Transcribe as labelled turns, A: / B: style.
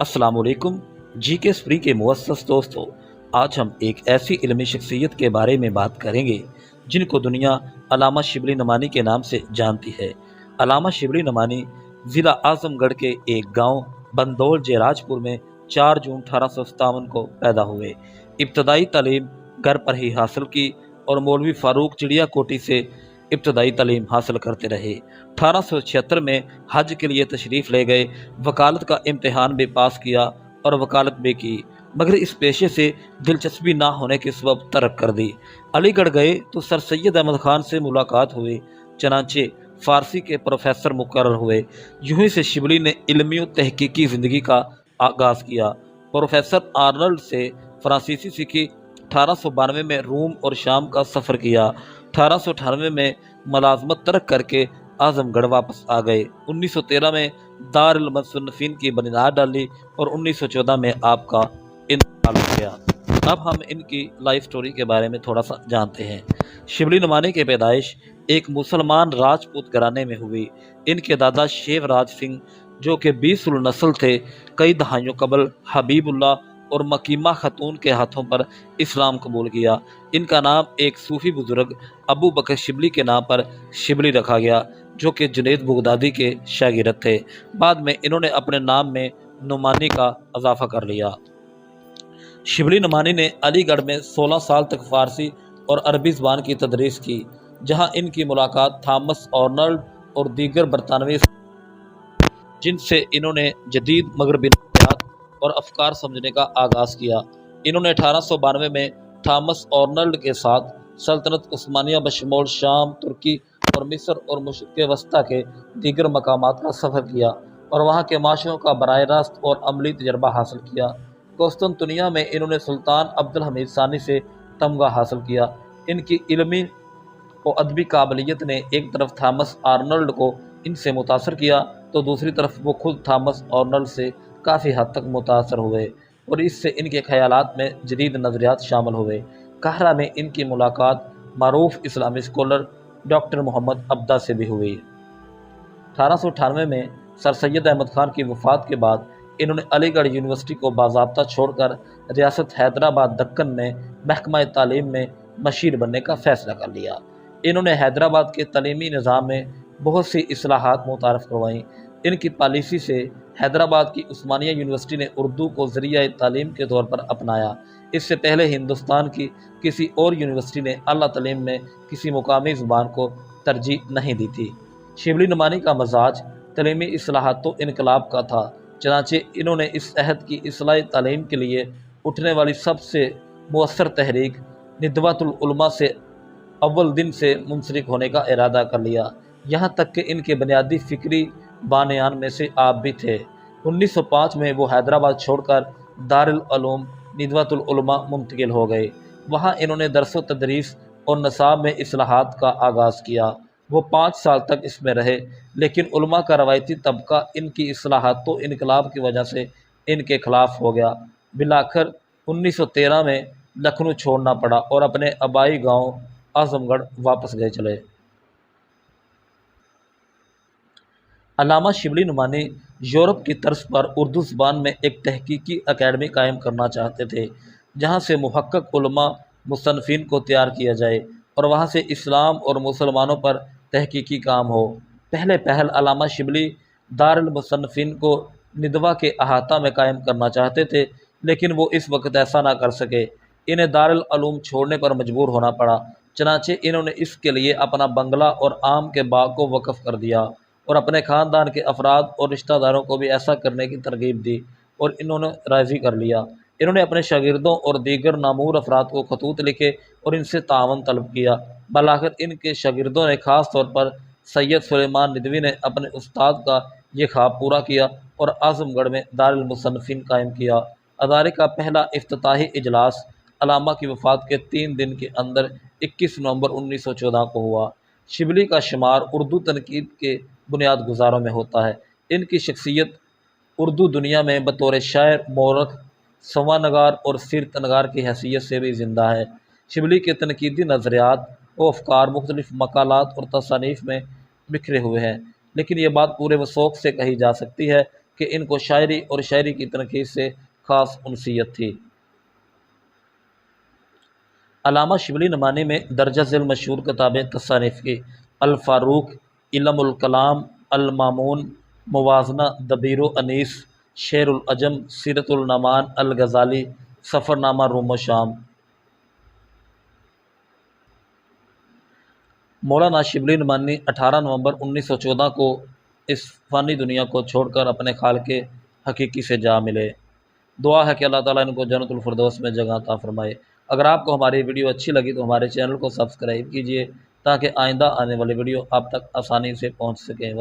A: अस्सलाम वालेकुम। जी के स्प्री के मुअस्सस दोस्तों, आज हम एक ऐसी इल्मी शख्सियत के बारे में बात करेंगे जिनको दुनिया अल्लामा शिबली नमानी के नाम से जानती है। अल्लामा शिबली नमानी ज़िला आज़मगढ़ के एक गांव बंदौल जयराजपुर में 4 जून 1857 को पैदा हुए। इब्तदाई तालीम घर पर ही हासिल की और मौलवी फ़ारूक चिड़िया कोठी से इब्तदाई तालीम हासिल करते रहे। 1876 में हज के लिए तशरीफ़ ले गए। वकालत का इम्तिहान भी पास किया और वकालत भी की, मगर इस पेशे से दिलचस्पी ना होने के सबब तर्क कर दी। अलीगढ़ गए तो सर सैयद अहमद खान से मुलाकात हुई, चनाचे फ़ारसी के प्रोफेसर मुकर्रर हुए। यूं ही से शिबली ने इल्मी और तहकीकी ज़िंदगी का आगाज़ किया। प्रोफेसर आर्नल्ड से फ़्रांसीसी सीखी। 1892 में रूम और शाम का सफ़र किया। 1898 में मुलाजमत तर्क करके आज़मगढ़ वापस आ गए। 1913 में दारुल मुसन्निफ़ीन की बुनियाद डाली और 1914 में आपका इंतकाल हो गया। अब हम इनकी लाइफ स्टोरी के बारे में थोड़ा सा जानते हैं। शिबली नमानी की पैदाइश एक मुसलमान राजपूत घराने में हुई। इनके दादा शेवराज सिंह, जो कि 20 नस्ल थे, कई दहाइयों कबल हबीबुल्लाह और मकीमा खतून के हाथों पर इस्लाम कबूल किया। इनका नाम एक सूफ़ी बुजुर्ग अबू बकर शिबली के नाम पर शिबली रखा गया, जो कि जुनैद बगदादी के शागिर्द थे। बाद में इन्होंने अपने नाम में नुमानी का इजाफा कर लिया। शिबली नमानी ने अलीगढ़ में 16 साल तक फ़ारसी और अरबी ज़बान की तदरीस की, जहाँ इनकी मुलाकात थॉमस आर्नल्ड और दीगर बरतानवी जिनसे इन्होंने जदीद मगरबी नज़रियात और अफकार समझने का आगाज़ किया। इन्होंने 1892 में थॉमस आर्नल्ड के साथ सल्तनत उस्मानिया बशमूल शाम, तुर्की और मिस्र और मशरिक़ वस्ता के दीगर मकामात का सफ़र किया और वहाँ के माशरों का बराह रास्त और अमली तजर्बा हासिल किया। कुस्तुनतुनिया में इन्होंने सुल्तान अब्दुल हमीद सानी से तमगा हासिल किया। इनकी इल्मी और अदबी काबिलियत ने एक तरफ थॉमस आर्नल्ड को इनसे मुतासर किया, तो दूसरी तरफ वो खुद थॉमस आर्नल्ड से काफ़ी हद तक मुतासर हुए और इससे इनके ख्यालात में जदीद नज़रियात शामिल हुए। काहरा में इनकी मुलाकात मारूफ इस्लामी स्कॉलर डॉक्टर मोहम्मद अब्दा से भी हुई। 1898 में सर सैयद अहमद खान की वफ़ात के बाद इन्होंने अलीगढ़ यूनिवर्सिटी को बाज़ाब्ता छोड़कर रियासत हैदराबाद दक्कन में महकमा तालीम में मशीर बनने का फ़ैसला कर लिया। इन्होंने हैदराबाद के तलीमी निज़ाम में बहुत सी इस्लाहात मुतारफ़ करवाईं। इनकी पॉलिसी से हैदराबाद की उस्मानिया यूनिवर्सिटी ने उर्दू को ज़रिया तालीम के तौर पर अपनाया। इससे पहले हिंदुस्तान की किसी और यूनिवर्सिटी ने आला तालीम में किसी मुकामी ज़ुबान को तरजीह नहीं दी थी। शिबली नमानी का मजाज तलीमी इस्लाहात तो इनकलाब का था, चनाचे इन्होंने इस अहद की इस्लाही तालीम के लिए उठने वाली सबसे मुअस्सर तहरीक निदवतुल उलमा से अव्वल दिन से मुंसलिक होने का इरादा कर लिया। यहाँ तक कि इनके बुनियादी फ़िक्री बानियान में से आप भी थे। 1905 में वो हैदराबाद छोड़कर दारुल उलूम निदवतुल उलमा मुंतकिल हो गए। वहाँ इन्होंने दरस तदरीस और नसाब में इस्लाहात का आगाज़ किया। वो 5 साल तक इसमें रहे, लेकिन उलमा का रवायती तबका इनकी इस्लाहात तो इनकलाब की वजह से इनके खिलाफ हो गया। बिलाखिर 1913 में लखनऊ छोड़ना पड़ा और अपने आबाई गांव आज़मगढ़ वापस गए चले। अल्लामा शिबली नमानी यूरोप की तर्ज पर उर्दू ज़बान में एक तहकीकी अकेडमी कायम करना चाहते थे, जहाँ से मुहक्कक उलमा मुसन्निफ़ीन को तैयार किया जाए और वहाँ से इस्लाम और मुसलमानों पर तहकीकी काम हो। पहले पहल अल्लामा शिबली दारुल मुसन्निफ़ीन को निदवा के अहाता में कायम करना चाहते थे, लेकिन वो इस वक्त ऐसा ना कर सके। इन्हें दारुल उलूम छोड़ने पर मजबूर होना पड़ा। चनाचे इन्होंने इसके लिए अपना बंगला और आम के बाग को वक़्फ़ कर दिया और अपने ख़ानदान के अफराद और रिश्तेदारों को भी ऐसा करने की तरगीब दी और इन्होंने राज़ी कर लिया। इन्होंने अपने शागिर्दों और दीगर नामूर अफराद को खतूत लिखे और इनसे तावन तलब किया। बलाखिर इनके शागिर्दों ने ख़ास तौर पर सैयद सुलेमान निदवी ने अपने उस्ताद का ये ख्वाब पूरा किया और आज़मगढ़ में दारुल मुसन्निफ़ीन कायम किया। अदारे का पहला इफ्तिताही इजलास अल्लामा की वफ़ात के 3 दिन के अंदर 21 नवंबर 1914 को हुआ। शिबली का शुमार उर्दू तनकीद के बुनियाद गुजारों में होता है। इनकी शख्सियत उर्दू दुनिया में बतौर शायर, मौरख, संवानगार और सीरत नगार की हैसियत से भी ज़िंदा है। शिबली के तनकीदी नज़रियात व अफ़कार मुख्तलिफ़ मकालात और तसानीफ़ में बिखरे हुए हैं, लेकिन ये बात पूरे वसौक़ से कही जा सकती है کہ ان کو شاعری اور شاعری کی تنقید سے خاص انسیت تھی۔ علامہ شبلی نعمانی میں درجہ ذیل مشہور کتابیں تصانیف کی: الفاروق، علم الکلام، المامون، موازنہ، دبیر و انیس، شعر العجم، سیرت النعمان، الغزالی، سفرنامہ روم و شام۔ مولانا شبلی نعمانی 18 نومبر 1914 کو اس فانی دنیا کو چھوڑ کر اپنے خالق حقیقی سے جا ملے۔ دعا ہے کہ اللہ تعالیٰ ان کو جنت الفردوس میں جگہ عطا فرمائے۔ اگر آپ کو ہماری ویڈیو اچھی لگی تو ہمارے چینل کو سبسکرائب کیجیے تاکہ آئندہ آنے والی ویڈیو آپ تک آسانی سے پہنچ سکیں۔